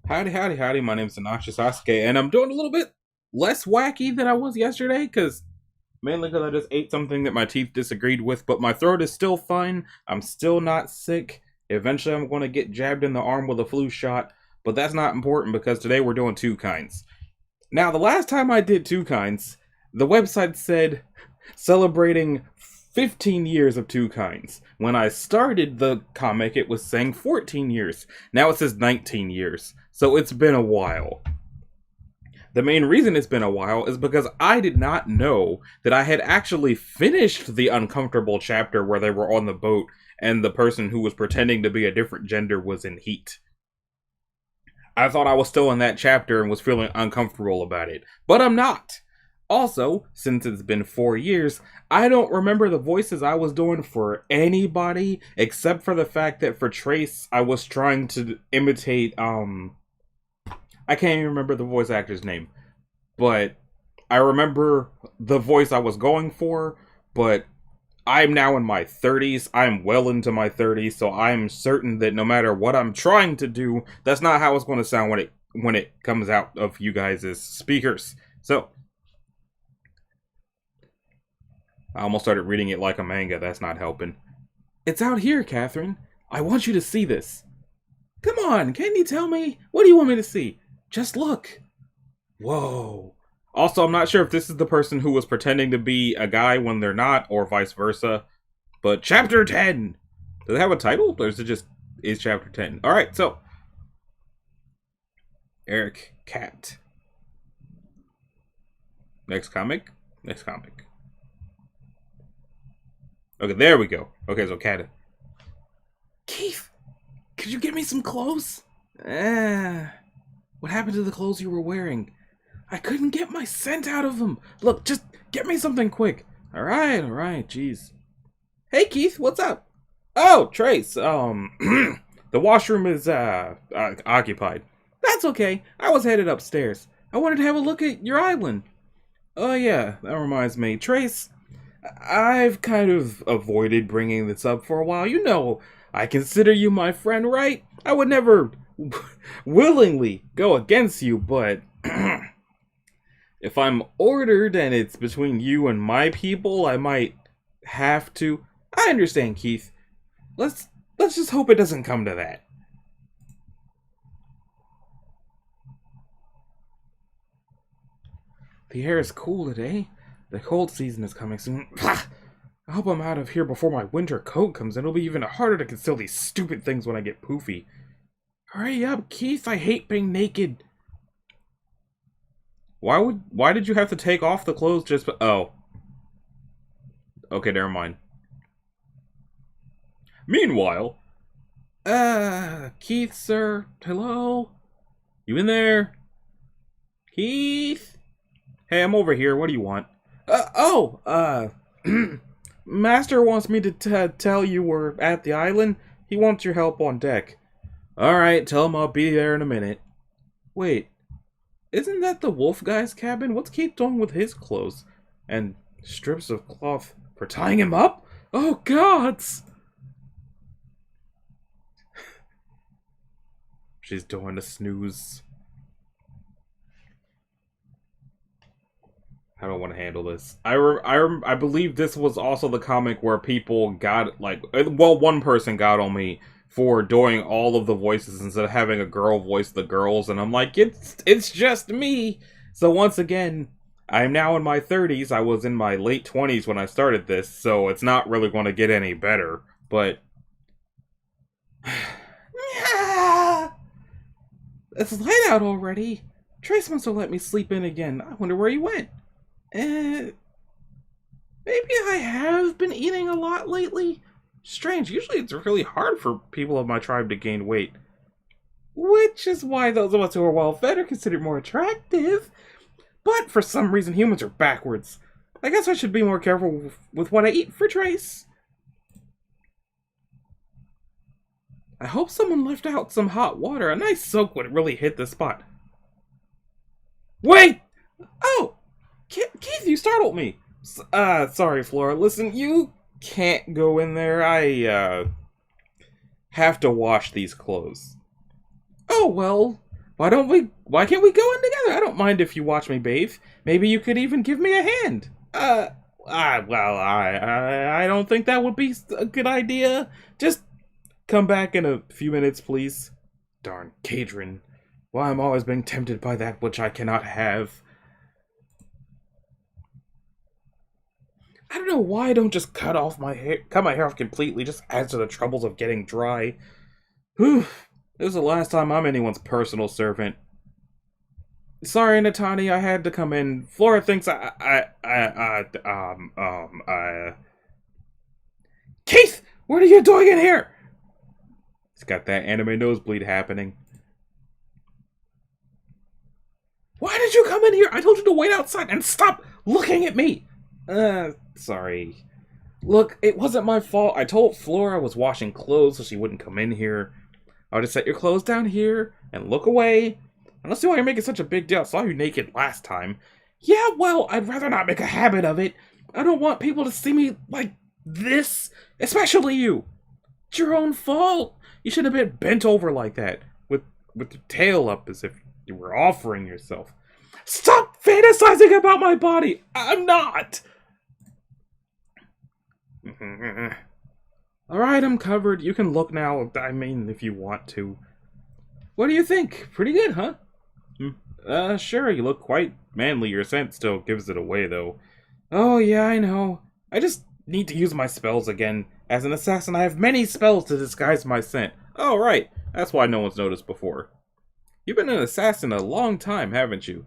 Howdy, howdy, howdy. My name's Noxious Sasuke, and I'm doing a little bit less wacky than I was yesterday, mainly because I just ate something that my teeth disagreed with, but my throat is still fine. I'm still not sick. Eventually, I'm going to get jabbed in the arm with a flu shot, but that's not important because today we're doing two kinds. Now, the last time I did two kinds, the website said celebrating 15 years of two kinds. When I started the comic, it was saying 14 years. Now it says 19 years. So it's been a while. The main reason it's been a while is because I did not know that I had actually finished the uncomfortable chapter where they were on the boat and the person who was pretending to be a different gender was in heat. I thought I was still in that chapter and was feeling uncomfortable about it, but I'm not. Also, since it's been 4 years, I don't remember the voices I was doing for anybody, except for the fact that for Trace, I was trying to imitate, I can't even remember the voice actor's name, but I remember the voice I was going for, but I'm now in my 30s, I'm well into my 30s, so I'm certain that no matter what I'm trying to do, that's not how it's going to sound when it comes out of you guys as speakers. So, I almost started reading it like a manga. That's not helping. It's out here, Catherine. I want you to see this. Come on, can you tell me? What do you want me to see? Just look. Whoa. Also, I'm not sure if this is the person who was pretending to be a guy when they're not, or vice versa. But Chapter 10! Does it have a title? Or is it just is Chapter 10? Alright, so. Eric Cat. Next comic. Next comic. Okay, there we go. Okay, so Cat. Keith, could you get me some clothes? What happened to the clothes you were wearing? I couldn't get my scent out of them. Look, just get me something quick. Alright, jeez. Hey Keith, what's up? Oh, Trace, the washroom is, occupied. That's okay, I was headed upstairs. I wanted to have a look at your island. Oh yeah, that reminds me. Trace, I've kind of avoided bringing this up for a while. You know, I consider you my friend, right? I would never willingly go against you, but if I'm ordered and it's between you and my people, I might have to. I understand, Keith. Let's just hope it doesn't come to that. The air is cool today. The cold season is coming soon. I hope I'm out of here before my winter coat comes in. It'll be even harder to conceal these stupid things when I get poofy. Hurry up, Keith. I hate being naked. Why did you have to take off the clothes just... Oh. Okay, never mind. Meanwhile... Keith, sir? Hello? You in there? Keith? Hey, I'm over here. What do you want? Master wants me to tell you we're at the island. He wants your help on deck. Alright, tell him I'll be there in a minute. Wait, isn't that the wolf guy's cabin? What's Keith doing with his clothes? And strips of cloth for tying him up? Oh, gods! She's doing a snooze. I don't want to handle this. I believe this was also the comic where people got, like, well, one person got on me for doing all of the voices instead of having a girl voice the girls, and I'm like, it's just me. So once again, I'm now in my 30s. I was in my late 20s when I started this, so it's not really going to get any better, but... It's light out already. Trace must have let me sleep in again. I wonder where he went. Maybe I have been eating a lot lately. Strange, usually it's really hard for people of my tribe to gain weight. Which is why those of us who are well fed are considered more attractive. But for some reason humans are backwards. I guess I should be more careful with what I eat for Trace. I hope someone left out some hot water. A nice soak would really hit the spot. Wait! Oh! Keith, you startled me. Sorry, Flora. Listen, you can't go in there. I have to wash these clothes. Oh, well, Why can't we go in together? I don't mind if you watch me bathe. Maybe you could even give me a hand. I don't think that would be a good idea. Just come back in a few minutes, please. Darn Cadron. Why I'm always being tempted by that which I cannot have. I don't know why I don't just cut my hair off completely. Just adds to the troubles of getting dry. Whew. This is the last time I'm anyone's personal servant. Sorry, Natani, I had to come in. Flora thinks Keith! What are you doing in here? He's got that anime nosebleed happening. Why did you come in here? I told you to wait outside and stop looking at me! Sorry. Look, it wasn't my fault. I told Flora I was washing clothes so she wouldn't come in here. I'll just set your clothes down here and look away. I don't see why you're making such a big deal. I saw you naked last time. Yeah, well, I'd rather not make a habit of it. I don't want people to see me like this. Especially you. It's your own fault. You shouldn't have been bent over like that. With your tail up as if you were offering yourself. Stop fantasizing about my body. I'm not. Alright, I'm covered. You can look now. I mean, if you want to. What do you think? Pretty good, huh? Sure, you look quite manly. Your scent still gives it away, though. Oh, yeah, I know. I just need to use my spells again. As an assassin, I have many spells to disguise my scent. Oh, right. That's why no one's noticed before. You've been an assassin a long time, haven't you?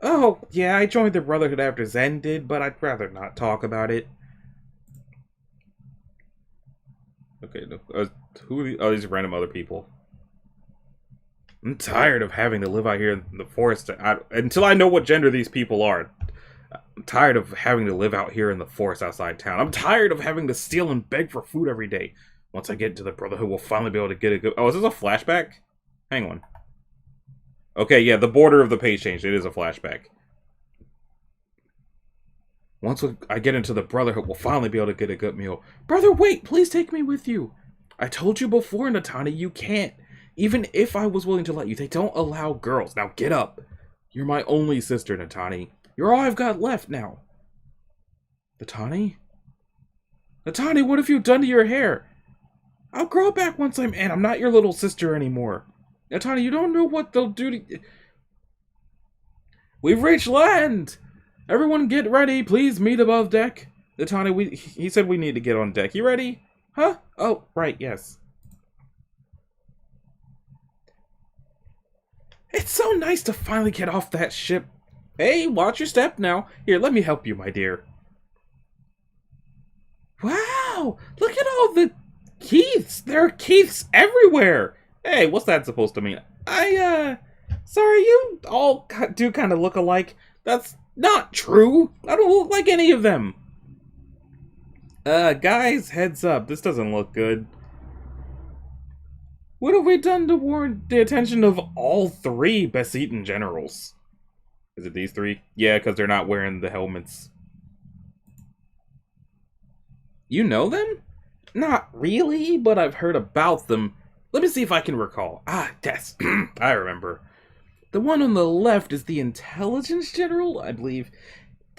Oh, yeah, I joined the Brotherhood after Zen did, but I'd rather not talk about it. Okay, who are these? Oh, these are random other people. I'm tired of having to live out here in the forest until I know what gender these people are. I'm tired of having to live out here in the forest outside town. I'm tired of having to steal and beg for food every day. Once I get into the Brotherhood, we'll finally be able to get a good... Oh, is this a flashback? Hang on. Okay, yeah, the border of the page changed. It is a flashback. Once I get into the Brotherhood, we'll finally be able to get a good meal. Brother, wait! Please take me with you! I told you before, Natani, you can't. Even if I was willing to let you, they don't allow girls. Now get up! You're my only sister, Natani. You're all I've got left now. Natani? Natani, what have you done to your hair? I'll grow it back once I'm in. I'm not your little sister anymore. Natani, you don't know what they'll do to... We've reached land! Everyone get ready, please meet above deck. Natani, he said we need to get on deck. You ready? Huh? Oh, right, yes. It's so nice to finally get off that ship. Hey, watch your step now. Here, let me help you, my dear. Wow! Look at all the Keiths! There are Keiths everywhere! Hey, what's that supposed to mean? Sorry, you all do kind of look alike. That's not true! I don't look like any of them! Guys, heads up. This doesn't look good. What have we done to warrant the attention of all three Basitin generals? Is it these three? Yeah, because they're not wearing the helmets. You know them? Not really, but I've heard about them. Let me see if I can recall. Ah, yes, I remember. The one on the left is the intelligence general, I believe.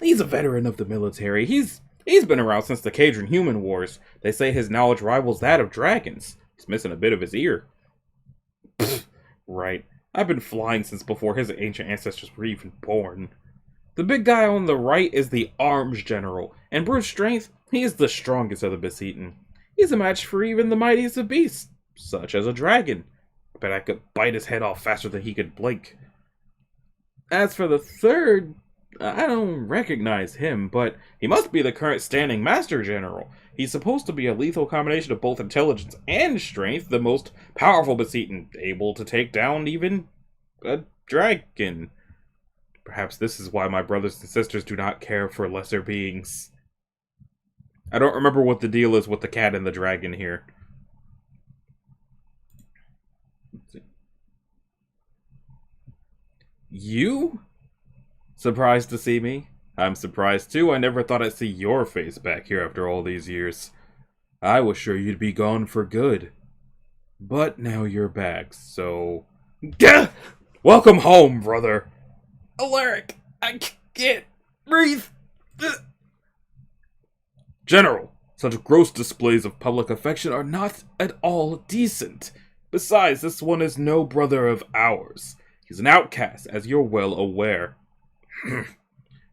He's a veteran of the military. He's been around since the Cadron Human Wars. They say his knowledge rivals that of dragons. He's missing a bit of his ear. Pfft, right. I've been flying since before his ancient ancestors were even born. The big guy on the right is the arms general, and brute strength, he is the strongest of the Basitin. He's a match for even the mightiest of beasts, such as a dragon. I bet I could bite his head off faster than he could blink. As for the third, I don't recognize him, but he must be the current standing Master General. He's supposed to be a lethal combination of both intelligence and strength, the most powerful Basitin, able to take down even a dragon. Perhaps this is why my brothers and sisters do not care for lesser beings. I don't remember what the deal is with the cat and the dragon here. Let's see. You? Surprised to see me? I'm surprised too. I never thought I'd see your face back here after all these years. I was sure you'd be gone for good. But now you're back, so... Gah! Welcome home, brother. Alaric, I can't breathe. General, such gross displays of public affection are not at all decent. Besides, this one is no brother of ours. He's an outcast, as you're well aware.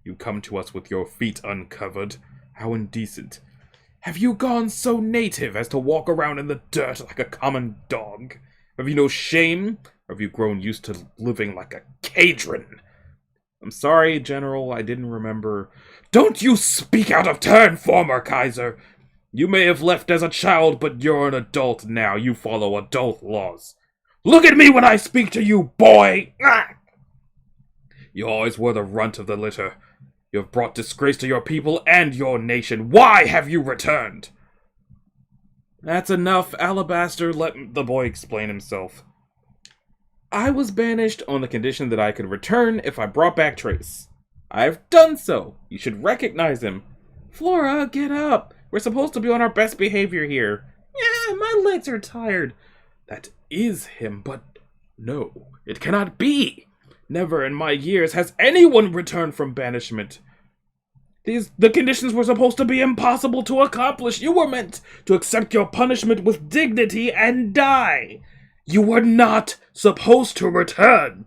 You come to us with your feet uncovered. How indecent. Have you gone so native as to walk around in the dirt like a common dog? Have you no shame? Or have you grown used to living like a cadron? I'm sorry, General, I didn't remember. Don't you speak out of turn, former Kaiser! You may have left as a child, but you're an adult now. You follow adult laws. Look at me when I speak to you, boy! Ah! You always were the runt of the litter. You have brought disgrace to your people and your nation. Why have you returned? That's enough, Alabaster. Let the boy explain himself. I was banished on the condition that I could return if I brought back Trace. I have done so. You should recognize him. Flora, get up. We're supposed to be on our best behavior here. Yeah, my legs are tired. That is him, but no, it cannot be. Never in my years has anyone returned from banishment. The conditions were supposed to be impossible to accomplish. You were meant to accept your punishment with dignity and die. You were not supposed to return.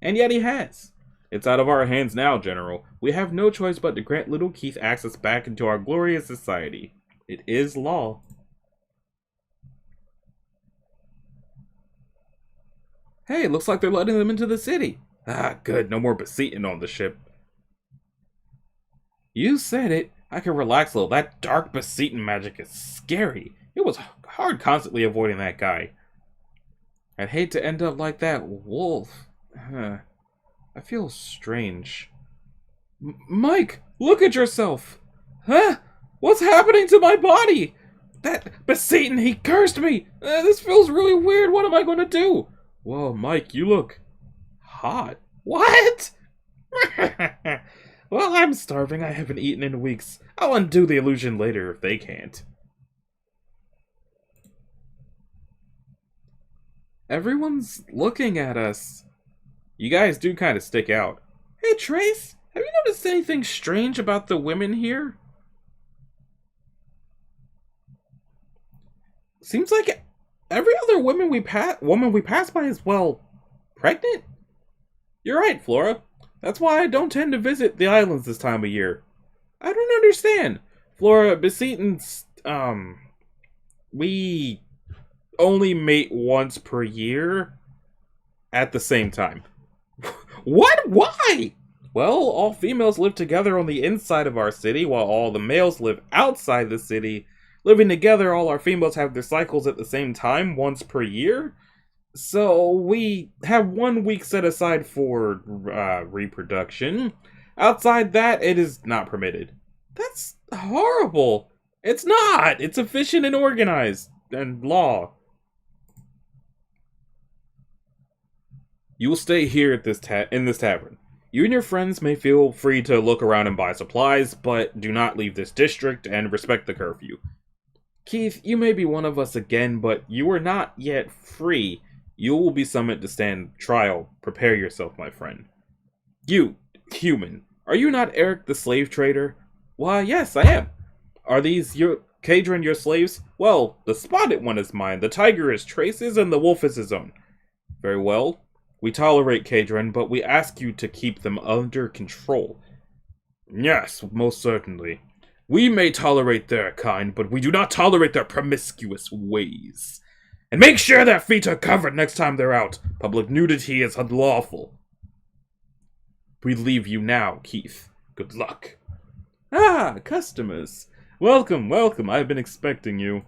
And yet he has. It's out of our hands now, General. We have no choice but to grant little Keith access back into our glorious society. It is law. Hey, looks like they're letting them into the city. Ah, good. No more Basitin on the ship. You said it. I can relax a little. That dark Basitin magic is scary. It was hard constantly avoiding that guy. I'd hate to end up like that wolf. I feel strange. Mike, look at yourself. Huh? What's happening to my body? That Basitin, he cursed me. This feels really weird. What am I going to do? Whoa, Mike, you look hot. What? Well, I'm starving. I haven't eaten in weeks. I'll undo the illusion later if they can't. Everyone's looking at us. You guys do kind of stick out. Hey, Trace, have you noticed anything strange about the women here? Seems like every other woman we pass by is, well, pregnant? You're right, Flora. That's why I don't tend to visit the islands this time of year. I don't understand. Flora, Basitin's, we only mate once per year at the same time. What? Why? Well, all females live together on the inside of our city, while all the males live outside the city. Living together, all our females have their cycles at the same time, once per year. So, we have 1 week set aside for reproduction. Outside that, it is not permitted. That's horrible. It's not. It's efficient and organized. And law. You will stay here at in this tavern. You and your friends may feel free to look around and buy supplies, but do not leave this district and respect the curfew. Keith, you may be one of us again, but you are not yet free. You will be summoned to stand trial. Prepare yourself, my friend. You, human, are you not Eric the slave trader? Why, yes, I am. Are these your Cadron your slaves? Well, the spotted one is mine, the tiger is Trace's, and the wolf is his own. Very well. We tolerate Cadron, but we ask you to keep them under control. Yes, most certainly. We may tolerate their kind, but we do not tolerate their promiscuous ways. And make sure their feet are covered next time they're out. Public nudity is unlawful. We leave you now, Keith. Good luck. Ah, customers. Welcome, welcome. I've been expecting you.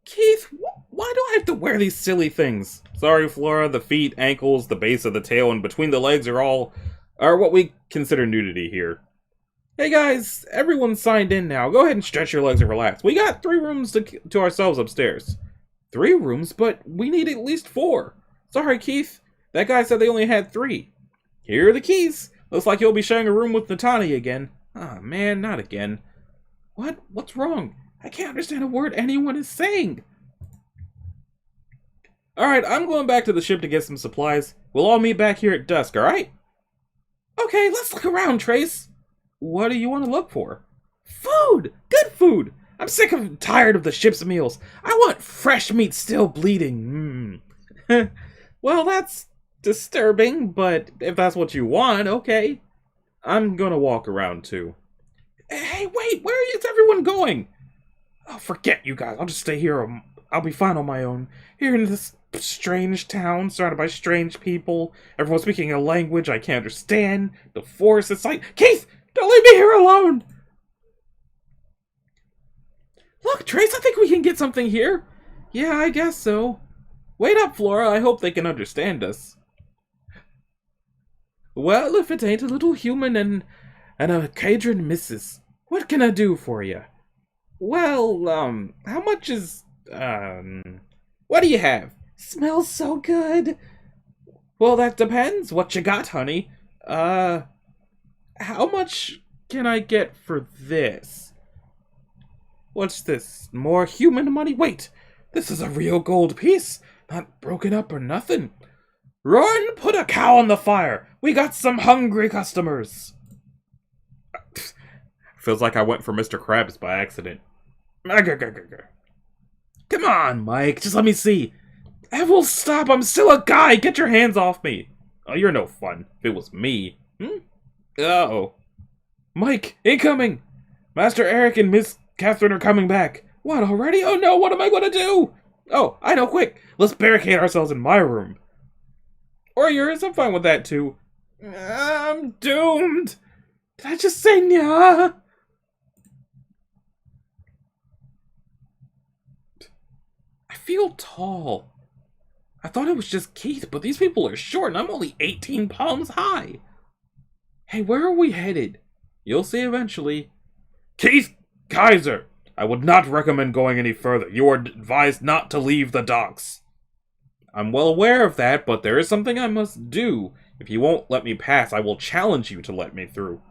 Keith, why do I have to wear these silly things? Sorry, Flora, the feet, ankles, the base of the tail, and between the legs are what we consider nudity here. Hey guys, everyone's signed in now. Go ahead and stretch your legs and relax. We got 3 rooms to ourselves upstairs. 3 rooms? But we need at least 4. Sorry, Keith. That guy said they only had 3. Here are the keys. Looks like you'll be sharing a room with Natani again. Ah, man, not again. What? What's wrong? I can't understand a word anyone is saying. Alright, I'm going back to the ship to get some supplies. We'll all meet back here at dusk, alright? Okay, let's look around, Trace. What do you want to look for? Food! Good food! I'm sick and tired of the ship's meals. I want fresh meat still bleeding. Well, that's disturbing, but if that's what you want, okay. I'm gonna walk around too. Hey, wait, where is everyone going? Oh, forget you guys. I'll just stay here. I'll be fine on my own. Here in this strange town, surrounded by strange people. Everyone's speaking a language I can't understand. The forest, it's like... Keith! Don't leave me here alone! Look, Trace, I think we can get something here. Yeah, I guess so. Wait up, Flora. I hope they can understand us. Well, if it ain't a little human and a cadron missus, what can I do for you? Well, how much is, what do you have? Smells so good. Well, that depends. What you got, honey? How much can I get for this? What's this? More human money? Wait, this is a real gold piece. Not broken up or nothing. Run, put a cow on the fire. We got some hungry customers. Feels like I went for Mr. Krabs by accident. Come on, Mike. Just let me see. Will stop. I'm still a guy. Get your hands off me. Oh, you're no fun. If it was me. Uh-oh. Mike, incoming. Master Eric and Miss Catherine are coming back. What, already? Oh no, what am I going to do? Oh, I know, quick. Let's barricade ourselves in my room. Or yours, I'm fine with that too. I'm doomed. Did I just say nah? I feel tall. I thought it was just Keith, but these people are short and I'm only 18 palms high. Hey, where are we headed? You'll see eventually. Keith Kaiser! I would not recommend going any further. You are advised not to leave the docks. I'm well aware of that, but there is something I must do. If you won't let me pass, I will challenge you to let me through.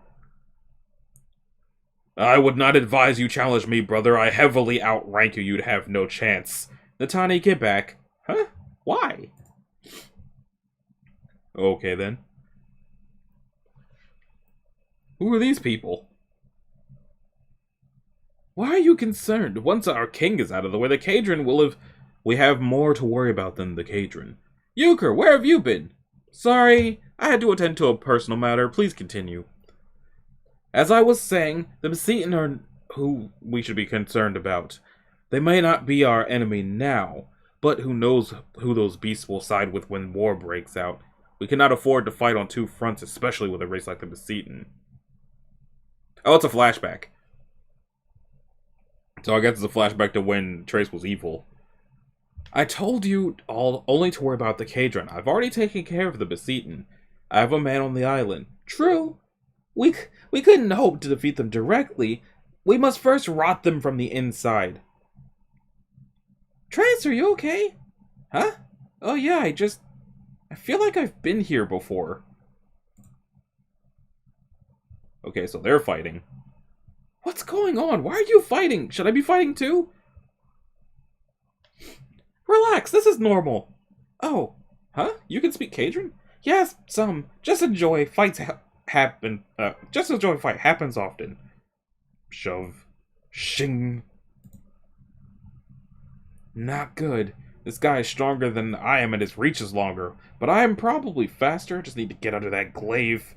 I would not advise you challenge me, brother. I heavily outrank you. You'd have no chance. Natani, get back. Huh? Why? Okay, then. Who are these people? Why are you concerned? Once our king is out of the way, the Cadron will have... We have more to worry about than the Cadron. Euchre, where have you been? Sorry, I had to attend to a personal matter. Please continue. As I was saying, the Basitin are who we should be concerned about. They may not be our enemy now, but who knows who those beasts will side with when war breaks out. We cannot afford to fight on two fronts, especially with a race like the Basitin. Oh, it's a flashback. So I guess it's a flashback to when Trace was evil. I told you all only to worry about the Cadron. I've already taken care of the Basitin. I have a man on the island. True. We couldn't hope to defeat them directly. We must first rot them from the inside. Trace, are you okay? Huh? Oh yeah, I feel like I've been here before. Okay, so they're fighting. What's going on? Why are you fighting? Should I be fighting too? Relax, this is normal. Oh, huh? You can speak Cadron? Yes, some. Just enjoy. Fights happen. Just enjoy. Fight happens often. Shove. Shing. Not good. This guy is stronger than I am and his reach is longer. But I am probably faster. Just need to get under that glaive.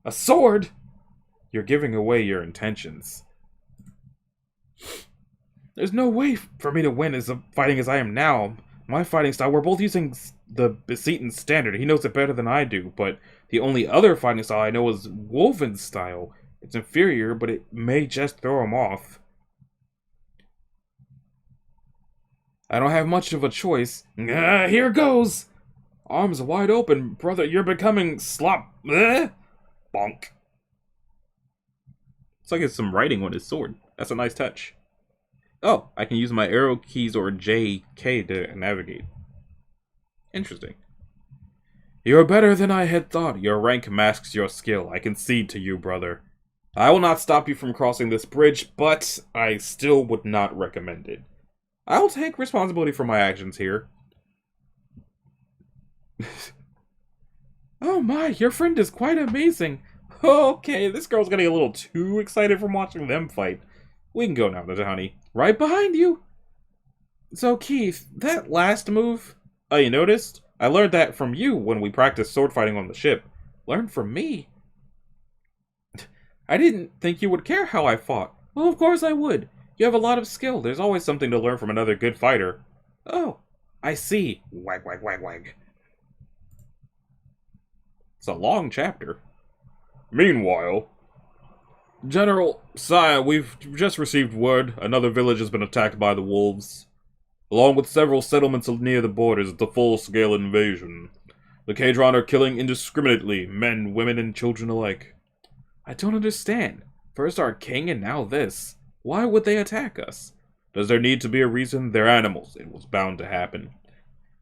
A sword? You're giving away your intentions. There's no way for me to win as fighting as I am now. My fighting style, we're both using the Basitin standard. He knows it better than I do, but the only other fighting style I know is Woven's style. It's inferior, but it may just throw him off. I don't have much of a choice. Here goes! Arms wide open, brother, you're becoming slop. Bonk. It's like it's some writing on his sword. That's a nice touch. Oh, I can use my arrow keys or JK to navigate. Interesting. You're better than I had thought. Your rank masks your skill. I concede to you, brother. I will not stop you from crossing this bridge, but I still would not recommend it. I will take responsibility for my actions here. Oh my, your friend is quite amazing. Okay, this girl's getting a little too excited from watching them fight. We can go now, honey. Right behind you. So, Keith, that last move, you noticed? I learned that from you when we practiced sword fighting on the ship. Learned from me? I didn't think you would care how I fought. Well, of course I would. You have a lot of skill. There's always something to learn from another good fighter. Oh, I see. Wag, wag, wag, wag. It's a long chapter. Meanwhile, General, sire, we've just received word another village has been attacked by the wolves. Along with several settlements near the borders, it's a full-scale invasion. The Kadron are killing indiscriminately, men, women, and children alike. I don't understand. First our king and now this. Why would they attack us? Does there need to be a reason? They're animals. It was bound to happen.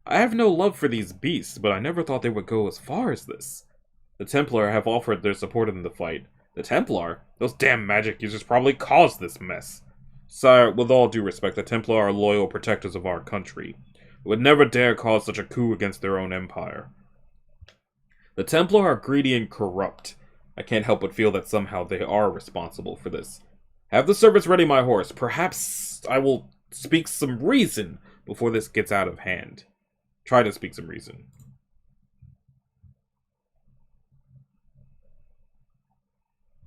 I have no love for these beasts, but I never thought they would go as far as this. The Templar have offered their support in the fight. The Templar? Those damn magic users probably caused this mess. Sire, with all due respect, the Templar are loyal protectors of our country. They would never dare cause such a coup against their own empire. The Templar are greedy and corrupt. I can't help but feel that somehow they are responsible for this. Have the servants ready my horse. Perhaps I will speak some reason before this gets out of hand. Try to speak some reason.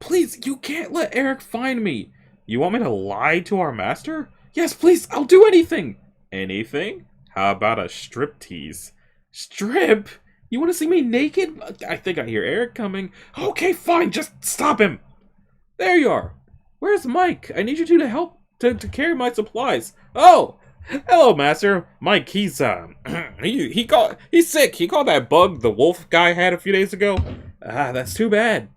Please, you can't let Eric find me. You want me to lie to our master? Yes, please, I'll do anything. Anything? How about a striptease? Strip? You want to see me naked? I think I hear Eric coming. Okay, fine, just stop him. There you are. Where's Mike? I need you two to help to carry my supplies. Oh, hello, master. Mike, he's he's sick. He caught that bug the wolf guy had a few days ago. That's too bad.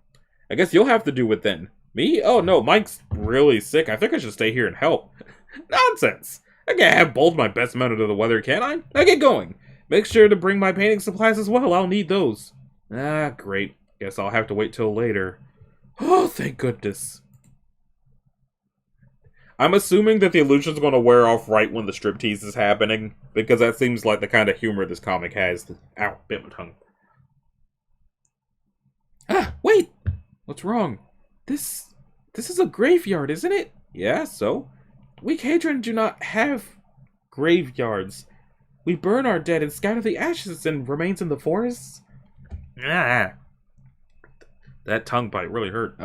I guess you'll have to do it then. Me? Oh no, Mike's really sick. I think I should stay here and help. Nonsense. I can't have both my best men under the weather, can I? Now get going. Make sure to bring my painting supplies as well. I'll need those. Great. Guess I'll have to wait till later. Oh, thank goodness. I'm assuming that the illusion's going to wear off right when the striptease is happening, because that seems like the kind of humor this comic has. Ow, bit my tongue. Wait! What's wrong? This is a graveyard, isn't it? Yeah, so? We Hadron do not have graveyards. We burn our dead and scatter the ashes and remains in the forests. That tongue bite really hurt.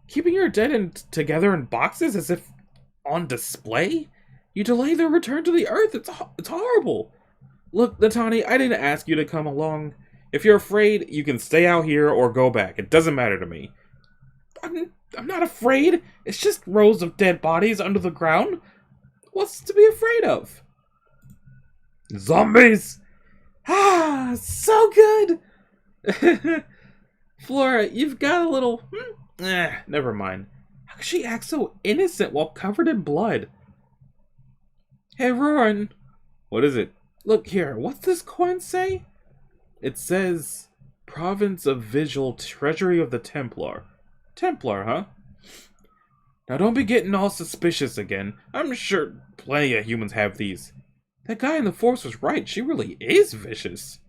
Keeping your dead together in boxes as if on display? You delay their return to the earth. It's horrible. Look, Natani, I didn't ask you to come along. If you're afraid, you can stay out here or go back. It doesn't matter to me. I'm not afraid. It's just rows of dead bodies under the ground. What's to be afraid of? Zombies! So good! Flora, you've got a little... never mind. How could she act so innocent while covered in blood? Hey, Roran. What is it? Look here, what's this coin say? It says, Province of Vigil, Treasury of the Templar. Templar, huh? Now don't be getting all suspicious again. I'm sure plenty of humans have these. That guy in the force was right. She really is vicious.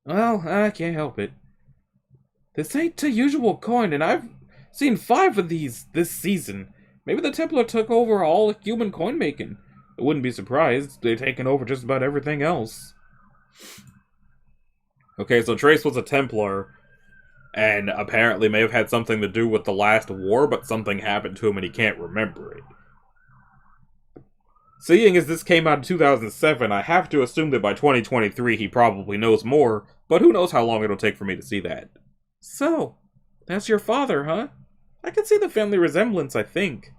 Well, I can't help it. This ain't the usual coin, and I've seen 5 of these this season. Maybe the Templar took over all human coin making. I wouldn't be surprised. They've taken over just about everything else. Okay, so Trace was a Templar, and apparently may have had something to do with the last war, but something happened to him and he can't remember it. Seeing as this came out in 2007, I have to assume that by 2023 he probably knows more, but who knows how long it'll take for me to see that. So, that's your father, huh? I can see the family resemblance, I think.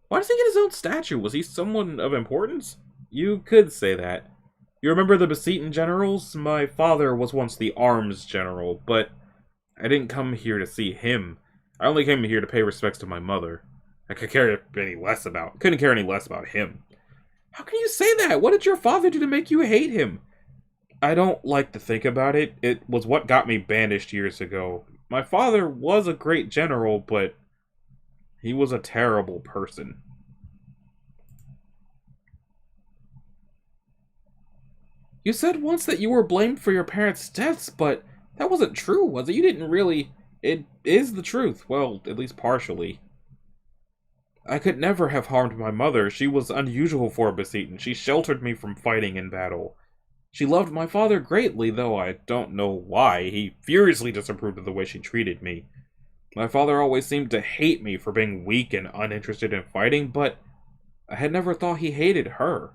Why does he get his own statue? Was he someone of importance? You could say that. You remember the Basitin generals? My father was once the arms general, but I didn't come here to see him. I only came here to pay respects to my mother. I couldn't care any less about him. How can you say that? What did your father do to make you hate him? I don't like to think about it. It was what got me banished years ago. My father was a great general, but He was a terrible person. You said once that you were blamed for your parents' deaths, but that wasn't true, was it? You didn't really... It is the truth. Well, at least partially. I could never have harmed my mother. She was unusual for a Basitin. She sheltered me from fighting in battle. She loved my father greatly, though I don't know why. He furiously disapproved of the way she treated me. My father always seemed to hate me for being weak and uninterested in fighting, but I had never thought he hated her.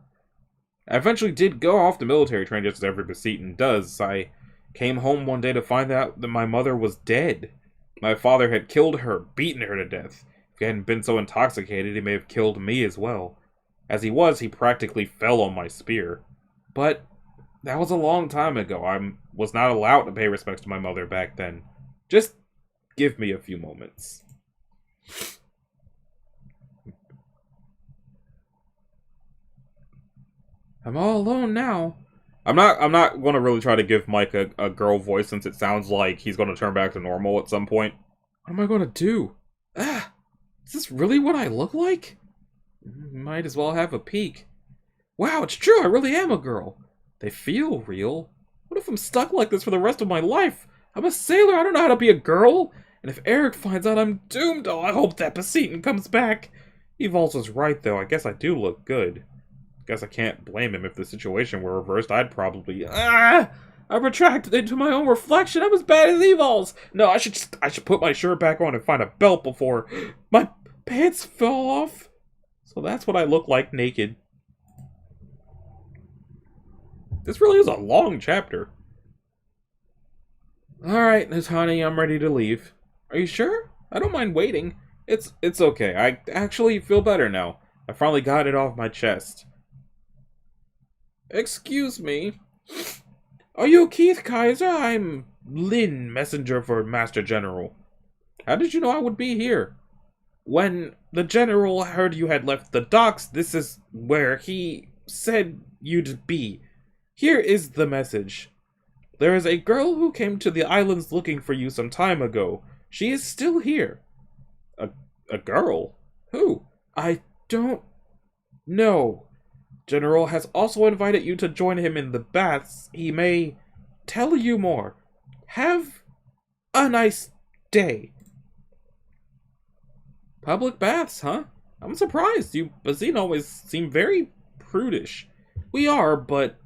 I eventually did go off to military training just as every Basitin does. I came home one day to find out that my mother was dead. My father had killed her, beaten her to death. If he hadn't been so intoxicated, he may have killed me as well. As he was, he practically fell on my spear. But that was a long time ago. I was not allowed to pay respects to my mother back then. Just give me a few moments. I'm all alone now. I'm not going to really try to give Mike a girl voice since it sounds like he's going to turn back to normal at some point. What am I going to do? Is this really what I look like? Might as well have a peek. Wow, it's true, I really am a girl. They feel real. What if I'm stuck like this for the rest of my life? I'm a sailor, I don't know how to be a girl. And if Eric finds out, I'm doomed. Oh, I hope that Basitin comes back. Evolves was right, though. I guess I do look good. Guess I can't blame him. If the situation were reversed, I'd probably... I retracted into my own reflection. I'm as bad as Evolves. No, I should put my shirt back on and find a belt before my pants fell off. So that's what I look like naked. This really is a long chapter. Alright, Natani, I'm ready to leave. Are you sure? I don't mind waiting. It's okay. I actually feel better now. I finally got it off my chest. Excuse me. Are you Keith Kaiser? I'm Lin, messenger for Master General. How did you know I would be here? When the General heard you had left the docks, this is where he said you'd be. Here is the message. There is a girl who came to the islands looking for you some time ago. She is still here. A girl? Who? I don't know. General has also invited you to join him in the baths. He may tell you more. Have a nice day. Public baths, huh? I'm surprised. You Basitin always seem very prudish. We are, but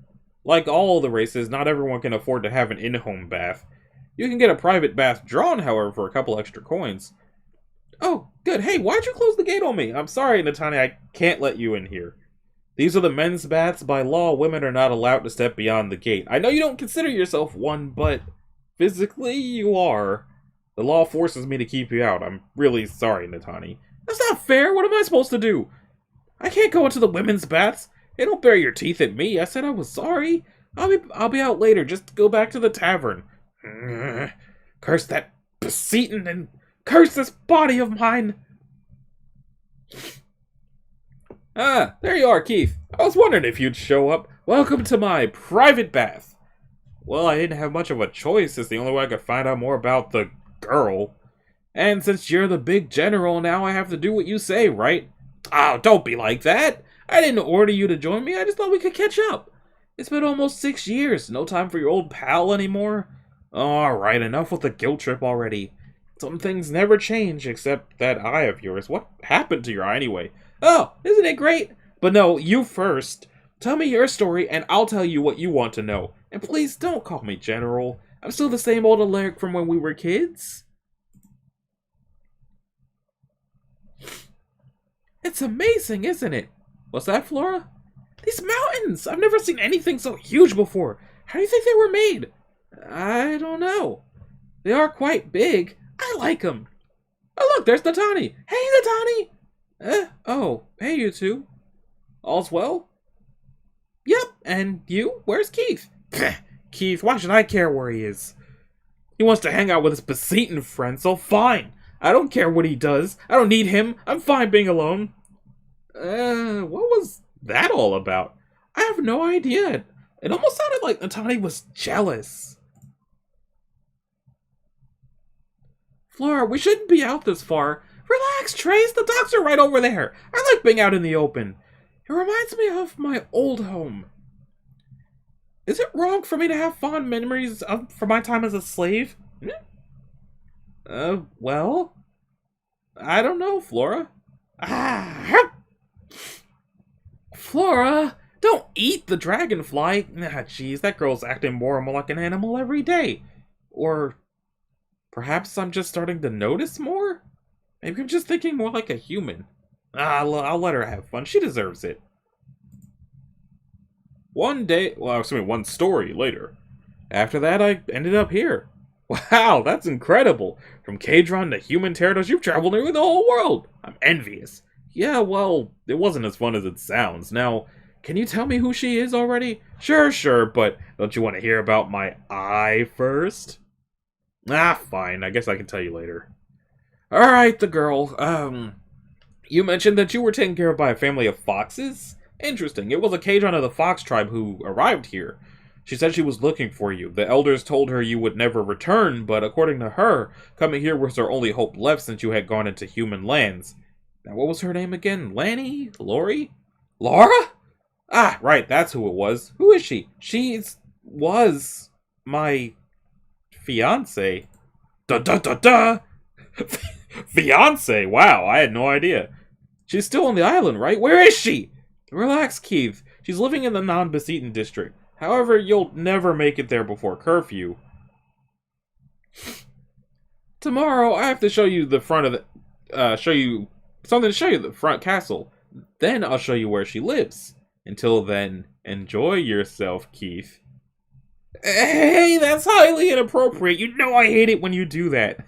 like all the races, not everyone can afford to have an in-home bath. You can get a private bath drawn, however, for a couple extra coins. Oh, good. Hey, why'd you close the gate on me? I'm sorry, Natani, I can't let you in here. These are the men's baths. By law, women are not allowed to step beyond the gate. I know you don't consider yourself one, but physically you are. The law forces me to keep you out. I'm really sorry, Natani. That's not fair. What am I supposed to do? I can't go into the women's baths. Hey, don't bury your teeth at me. I said I was sorry. I'll be out later. Just go back to the tavern. Curse that Basitin and curse this body of mine. Ah, there you are, Keith. I was wondering if you'd show up. Welcome to my private bath. Well, I didn't have much of a choice. It's the only way I could find out more about the girl. And since you're the big general, now I have to do what you say, right? Oh, don't be like that. I didn't order you to join me. I just thought we could catch up. It's been almost 6 years. No time for your old pal anymore. Alright, enough with the guilt trip already. Some things never change, except that eye of yours. What happened to your eye anyway? Oh, isn't it great? But no, you first. Tell me your story, and I'll tell you what you want to know. And please don't call me General. I'm still the same old Alaric from when we were kids. It's amazing, isn't it? What's that, Flora? These mountains! I've never seen anything so huge before. How do you think they were made? I don't know. They are quite big. I like them. Oh, look, there's Natani. Hey, Natani! Oh, hey, you two. All's well? Yep, and you? Where's Keith? Keith, why should I care where he is? He wants to hang out with his Basitin friend, so fine. I don't care what he does. I don't need him. I'm fine being alone. What was that all about? I have no idea. It almost sounded like Natani was jealous. Flora, we shouldn't be out this far. Relax, Trace. The docks are right over there. I like being out in the open. It reminds me of my old home. Is it wrong for me to have fond memories from my time as a slave? Well, I don't know, Flora. Ah, Flora, don't eat the dragonfly. Ah, jeez, that girl's acting more and more like an animal every day. Or perhaps I'm just starting to notice more? Maybe I'm just thinking more like a human. I'll let her have fun. She deserves it. One story later. After that, I ended up here. Wow, that's incredible. From Kadron to human territories, you've traveled nearly the whole world. I'm envious. Yeah, well, it wasn't as fun as it sounds. Now, can you tell me who she is already? Sure, but don't you want to hear about my eye first? Fine. I guess I can tell you later. Alright, the girl. You mentioned that you were taken care of by a family of foxes? Interesting. It was a Kadron of the Fox tribe who arrived here. She said she was looking for you. The elders told her you would never return, but according to her, coming here was her only hope left since you had gone into human lands. Now, what was her name again? Lanny? Lori? Laura? Ah, right, that's who it was. Who is she? Was my fiance. Da! Fiance? Wow, I had no idea. She's still on the island, right? Where is she? Relax, Keith. She's living in the non-Basitin district. However, you'll never make it there before curfew. Tomorrow, I have to show you the front of the... show you the front castle. Then I'll show you where she lives. Until then, enjoy yourself, Keith. Hey, that's highly inappropriate. You know I hate it when you do that.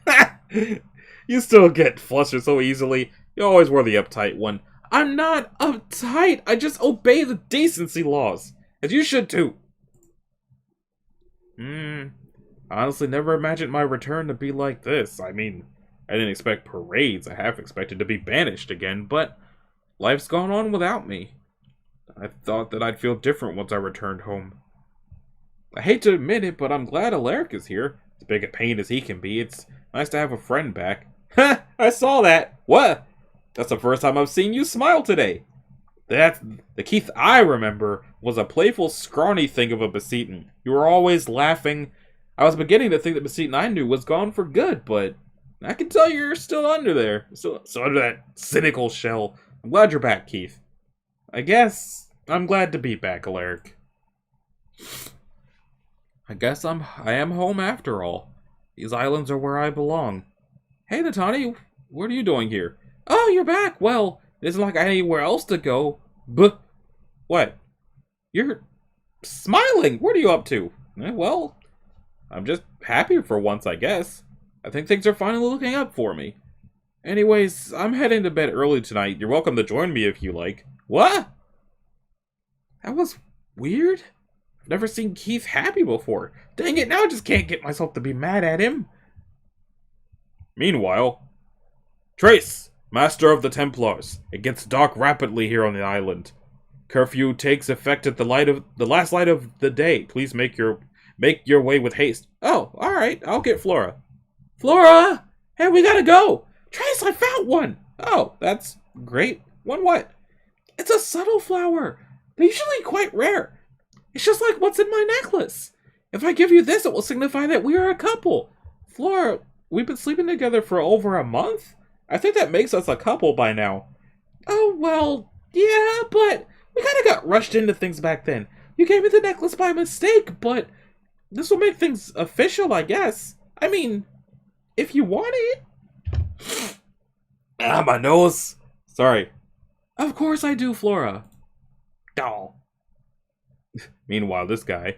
You still get flustered so easily. You always were the uptight one. I'm not uptight. I just obey the decency laws. As you should too. Honestly, never imagined my return to be like this. I mean, I didn't expect parades. I half expected to be banished again, but life's gone on without me. I thought that I'd feel different once I returned home. I hate to admit it, but I'm glad Alaric is here. As big a pain as he can be, it's nice to have a friend back. Ha! I saw that! What? That's the first time I've seen you smile today. The Keith I remember was a playful, scrawny thing of a Basitin. You were always laughing. I was beginning to think that Basitin I knew was gone for good, but I can tell you're still under there. Still under that cynical shell. I'm glad you're back, Keith. I guess I'm glad to be back, Alaric. I guess I am home after all. These islands are where I belong. Hey, Natani, what are you doing here? Oh, you're back. Well, it isn't like I had anywhere else to go. But what? You're smiling. What are you up to? Well, I'm just happy for once, I guess. I think things are finally looking up for me. Anyways, I'm heading to bed early tonight. You're welcome to join me if you like. What? That was weird. I've never seen Keith happy before. Dang it, now I just can't get myself to be mad at him. Meanwhile, Trace, Master of the Templars. It gets dark rapidly here on the island. Curfew takes effect at the last light of the day. Please make your way with haste. Oh, alright, I'll get Flora. Flora! Hey, we gotta go! Trace, I found one! Oh, that's great. One what? It's a subtle flower. They're usually quite rare. It's just like what's in my necklace. If I give you this, it will signify that we are a couple. Flora, we've been sleeping together for over a month? I think that makes us a couple by now. Oh, well, yeah, but we kind of got rushed into things back then. You gave me the necklace by mistake, but this will make things official, I guess. I mean, if you want it. My nose. Sorry. Of course I do, Flora. Oh. Meanwhile, this guy.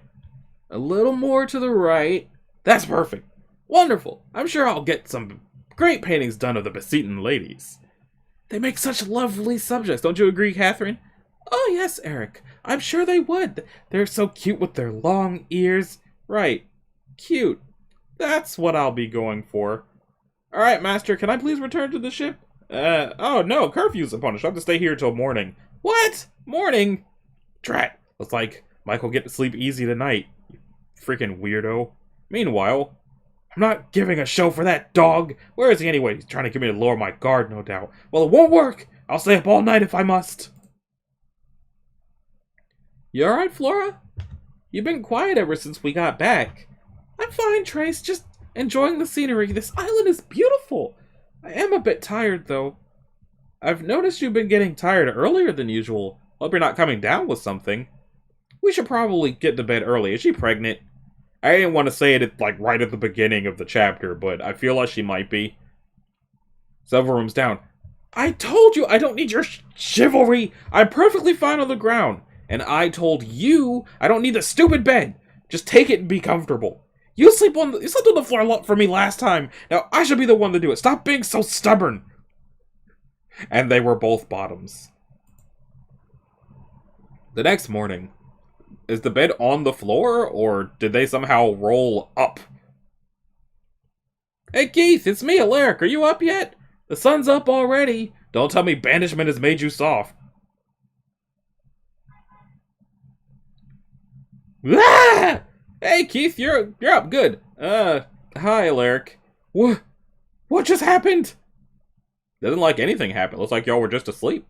A little more to the right. That's perfect. Wonderful. I'm sure I'll get some great paintings done of the Basitin ladies. They make such lovely subjects, don't you agree, Catherine? Oh yes, Eric. I'm sure they would. They're so cute with their long ears. Right. Cute. That's what I'll be going for. Alright, Master, can I please return to the ship? Oh no, curfew's upon us. I'll have to stay here till morning. What? Morning? Drat. Looks like Michael get to sleep easy tonight. You freaking weirdo. Meanwhile, I'm not giving a show for that dog. Where is he anyway? He's trying to get me to lower my guard, no doubt. Well, it won't work. I'll stay up all night if I must. You alright, Flora? You've been quiet ever since we got back. I'm fine, Trace. Just enjoying the scenery. This island is beautiful. I am a bit tired, though. I've noticed you've been getting tired earlier than usual. Hope you're not coming down with something. We should probably get to bed early. Is she pregnant? I didn't want to say it like right at the beginning of the chapter, but I feel like she might be. Several rooms down. I told you I don't need your chivalry. I'm perfectly fine on the ground. And I told you I don't need the stupid bed. Just take it and be comfortable. You slept on the floor for me last time. Now I should be the one to do it. Stop being so stubborn. And they were both bottoms. The next morning, is the bed on the floor, or did they somehow roll up? Hey Keith, it's me, Alaric. Are you up yet? The sun's up already. Don't tell me banishment has made you soft. Ah! Hey Keith, you're up. Good. Hi, Alaric. What just happened? Doesn't like anything happened. Looks like y'all were just asleep.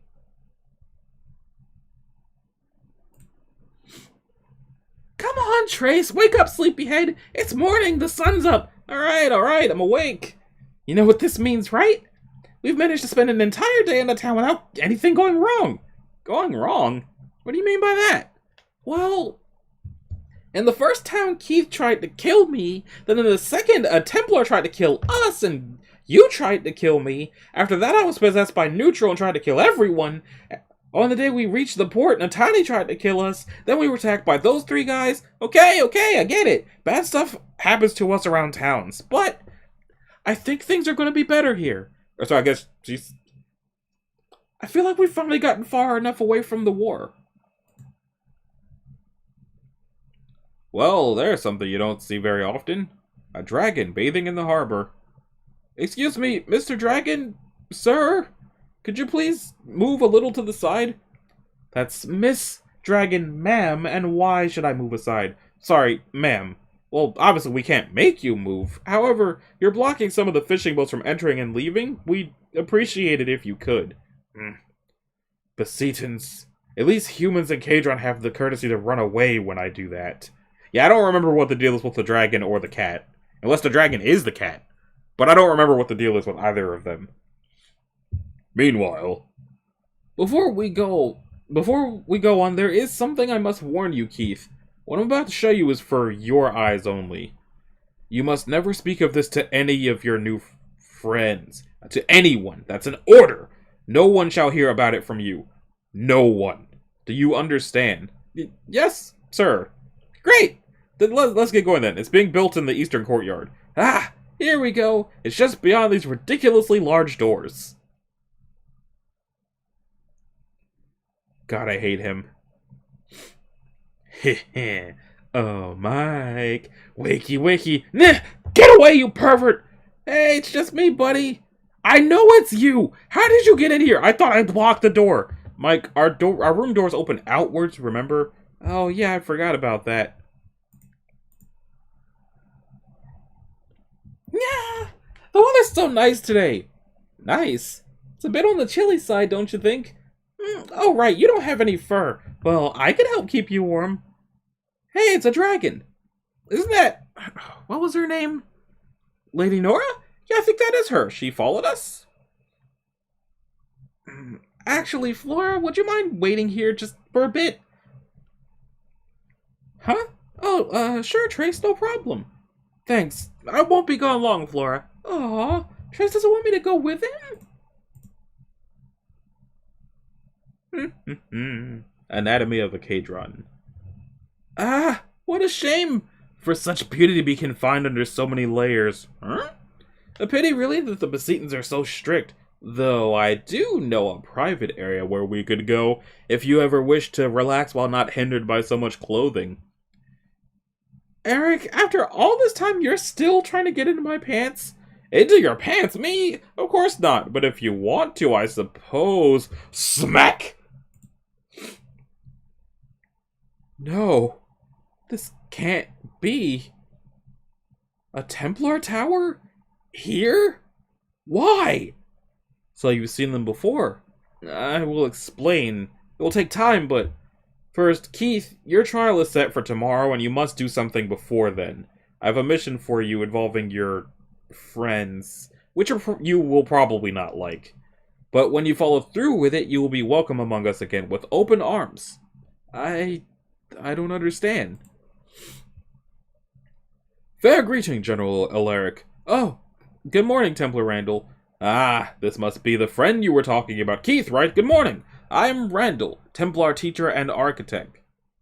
Come on, Trace. Wake up, sleepyhead. It's morning. The sun's up. All right. I'm awake. You know what this means, right? We've managed to spend an entire day in the town without anything going wrong. Going wrong? What do you mean by that? Well, in the first town, Keith tried to kill me. Then in the second, a Templar tried to kill us, and you tried to kill me. After that, I was possessed by Neutral and tried to kill everyone. On the day we reached the port, Natani tried to kill us. Then we were attacked by those three guys. Okay, I get it. Bad stuff happens to us around towns. But I think things are going to be better here. Or so I guess she's... I feel like we've finally gotten far enough away from the war. Well, there's something you don't see very often. A dragon bathing in the harbor. Excuse me, Mr. Dragon? Sir? Could you please move a little to the side? That's Miss Dragon, ma'am, and why should I move aside? Sorry, ma'am. Well, obviously we can't make you move. However, you're blocking some of the fishing boats from entering and leaving. We'd appreciate it if you could. Basitins. At least humans in Kadron have the courtesy to run away when I do that. Yeah, I don't remember what the deal is with the dragon or the cat. Unless the dragon is the cat. But I don't remember what the deal is with either of them. Meanwhile, before we go on, there is something I must warn you, Keith. What I'm about to show you is for your eyes only. You must never speak of this to any of your new friends. To anyone. That's an order. No one shall hear about it from you. No one. Do you understand? Yes, sir. Great. Then let's get going then. It's being built in the eastern courtyard. Ah, here we go. It's just beyond these ridiculously large doors. God, I hate him. Heh. Oh, Mike. Wakey. Nah, get away, you pervert. Hey, it's just me, buddy. I know it's you. How did you get in here? I thought I blocked the door. Mike, our room doors open outwards, remember? Oh, yeah, I forgot about that. Yeah, the weather's so nice today. Nice? It's a bit on the chilly side, don't you think? Oh, right, you don't have any fur. Well, I can help keep you warm. Hey, it's a dragon. Isn't that... What was her name? Lady Nora? Yeah, I think that is her. She followed us? Actually, Flora, would you mind waiting here just for a bit? Huh? Oh, sure, Trace, no problem. Thanks. I won't be gone long, Flora. Aw, Trace doesn't want me to go with him? Anatomy of a Kadron. Ah, what a shame for such beauty to be confined under so many layers. Huh? A pity really that the Basitins are so strict, though I do know a private area where we could go if you ever wish to relax while not hindered by so much clothing. Eric, after all this time you're still trying to get into my pants? Into your pants? Me? Of course not, but if you want to, I suppose. Smack! No, this can't be. A Templar tower? Here? Why? So you've seen them before. I will explain. It will take time, but first, Keith, your trial is set for tomorrow, and you must do something before then. I have a mission for you involving your friends, which you will probably not like. But when you follow through with it, you will be welcome among us again with open arms. I don't understand. Fair greeting, General Alaric. Oh, good morning, Templar Randall. Ah, this must be the friend you were talking about. Keith, right? Good morning. I'm Randall, Templar teacher and architect.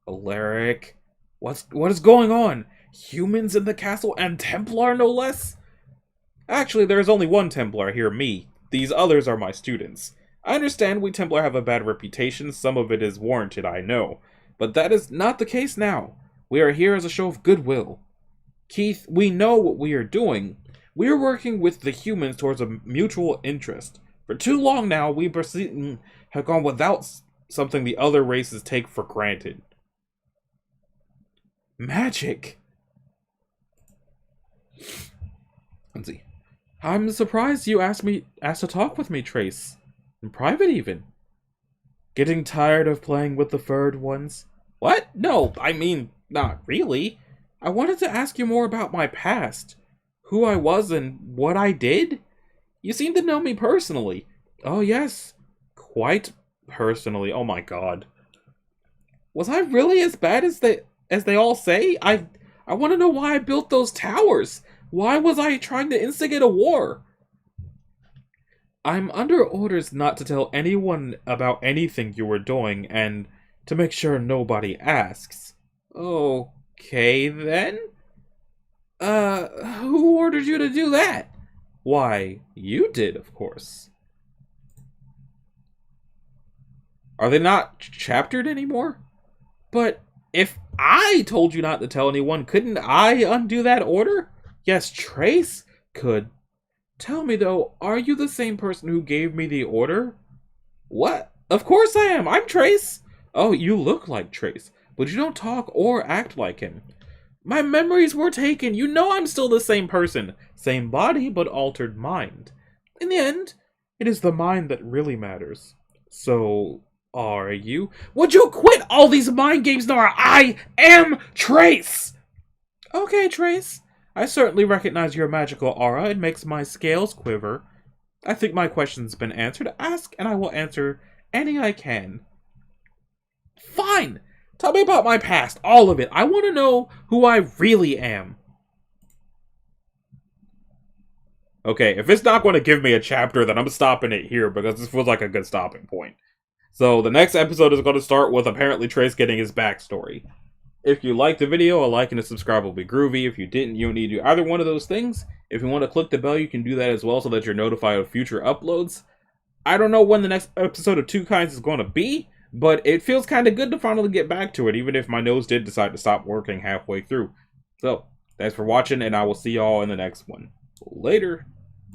Alaric, what is going on? Humans in the castle and Templar, no less? Actually, there is only one Templar here, me. These others are my students. I understand we Templar have a bad reputation. Some of it is warranted, I know. But that is not the case now. We are here as a show of goodwill. Keith, we know what we are doing. We are working with the humans towards a mutual interest. For too long now, we Basitin have gone without something the other races take for granted. Magic! Let's see. I'm surprised you asked to talk with me, Trace. In private, even. Getting tired of playing with the furred ones? What? No, I mean, not really. I wanted to ask you more about my past. Who I was and what I did? You seem to know me personally. Oh yes, quite personally. Oh my god. Was I really as bad as they all say? I want to know why I built those towers. Why was I trying to instigate a war? I'm under orders not to tell anyone about anything you were doing and to make sure nobody asks. Okay then. Who ordered you to do that? Why, you did, of course. Are they not chaptered anymore? But if I told you not to tell anyone, couldn't I undo that order? Yes, Trace could. Tell me though, are you the same person who gave me the order? What? Of course I am. I'm Trace. Oh, you look like Trace, but you don't talk or act like him. My memories were taken. You know I'm still the same person. Same body, but altered mind. In the end, it is the mind that really matters. So, are you? Would you quit all these mind games, Nora? I am Trace! Okay, Trace. I certainly recognize your magical aura. It makes my scales quiver. I think my question's been answered. Ask, and I will answer any I can. Fine! Tell me about my past, all of it. I want to know who I really am. Okay, if it's not going to give me a chapter, then I'm stopping it here because this feels like a good stopping point. So the next episode is going to start with apparently Trace getting his backstory. If you liked the video, a like and a subscribe will be groovy. If you didn't, you don't need to do either one of those things. If you want to click the bell, you can do that as well so that you're notified of future uploads. I don't know when the next episode of TwoKinds is going to be, but it feels kind of good to finally get back to it, even if my nose did decide to stop working halfway through. So, thanks for watching, and I will see y'all in the next one. Later.